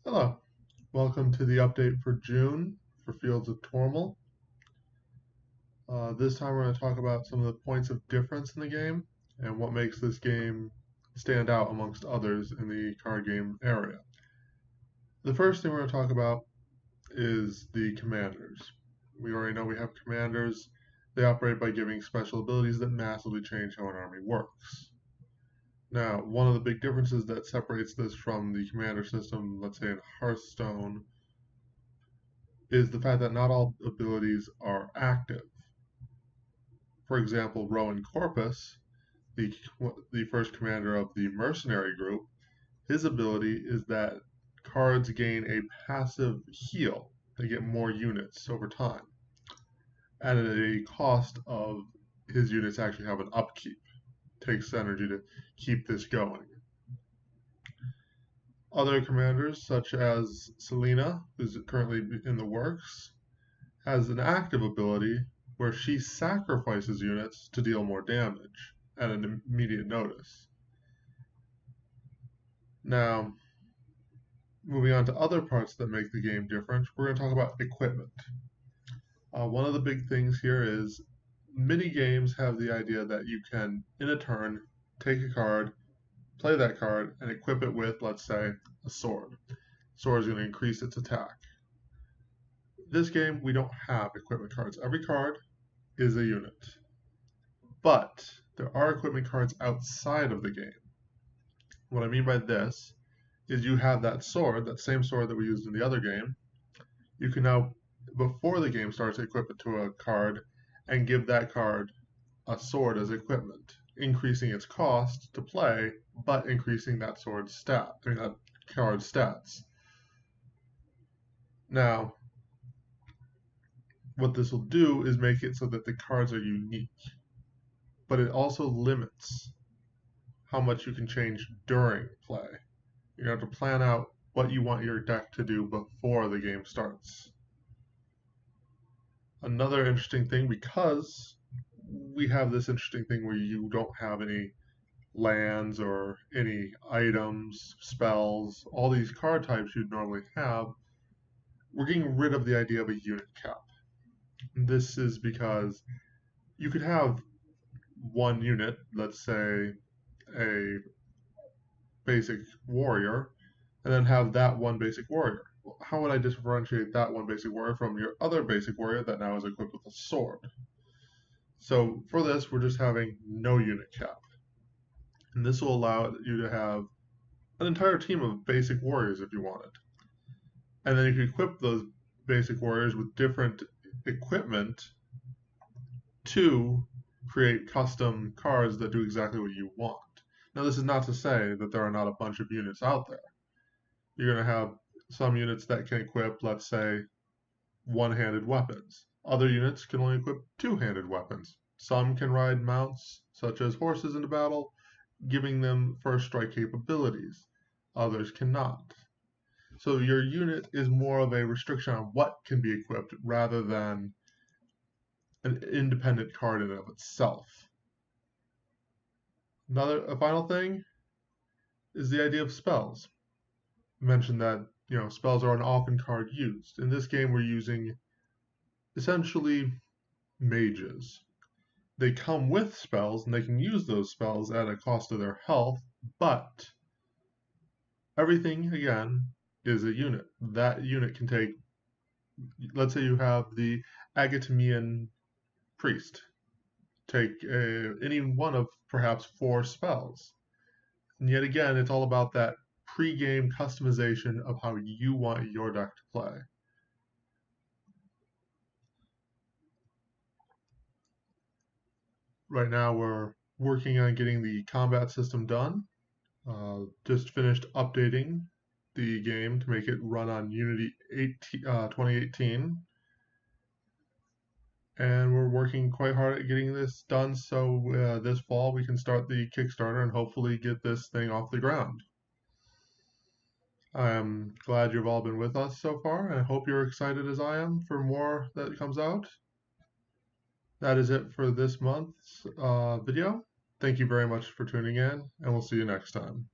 Hello, welcome to the update for June for Fields of Tourmal. This time we're going to talk about some of the points of difference in the game and what makes this game stand out amongst others in the card game area. The first thing we're going to talk about is the commanders. We already know we have commanders. They operate by giving special abilities that massively change how an army works. Now, one of the big differences that separates this from the commander system, let's say in Hearthstone, is the fact that not all abilities are active. For example, Rowan Corpus, the first commander of the mercenary group, his ability is that cards gain a passive heal. They get more units over time, at a cost of his units actually have an upkeep. It takes energy to keep this going. Other commanders, such as Selena, who's currently in the works, has an active ability where she sacrifices units to deal more damage at an immediate notice. Now, moving on to other parts that make the game different, we're going to talk about equipment. One of the big things here is mini games have the idea that you can, in a turn, take a card, play that card, and equip it with, let's say, a sword. Sword is going to increase its attack. This game, we don't have equipment cards. Every card is a unit. But there are equipment cards outside of the game. What I mean by this is you have that sword, that same sword that we used in the other game. You can now, before the game starts, equip it to a card and give that card a sword as equipment, increasing its cost to play, but increasing that that card's stats. Now, what this will do is make it so that the cards are unique, but it also limits how much you can change during play. You have to plan out what you want your deck to do before the game starts. Another interesting thing, because we have this interesting thing where you don't have any lands or any items, spells, all these card types you'd normally have, we're getting rid of the idea of a unit cap. This is because you could have one unit, let's say a basic warrior, and then have that one basic warrior. Well, how would I differentiate that one basic warrior from your other basic warrior that now is equipped with a sword? So for this, we're just having no unit cap. And this will allow you to have an entire team of basic warriors if you wanted. And then you can equip those basic warriors with different equipment to create custom cards that do exactly what you want. Now, this is not to say that there are not a bunch of units out there. You're going to have some units that can equip, let's say, one-handed weapons. Other units can only equip two-handed weapons. Some can ride mounts, such as horses into battle, giving them first strike capabilities. Others cannot. So your unit is more of a restriction on what can be equipped rather than an independent card in and of itself. A final thing is the idea of spells. I mentioned that spells are an often card used. In this game, we're using essentially mages. They come with spells and they can use those spells at a cost of their health, but everything again is a unit. That unit can take, let's say you have the Agatemian priest, take any one of perhaps 4 spells. And yet again, it's all about that pre-game customization of how you want your deck to play. Right now we're working on getting the combat system done. Just finished updating the game to make it run on Unity 2018. And we're working quite hard at getting this done so this fall we can start the Kickstarter and hopefully get this thing off the ground. I'm glad you've all been with us so far, and I hope you're excited as I am for more that comes out. That is it for this month's video. Thank you very much for tuning in, and we'll see you next time.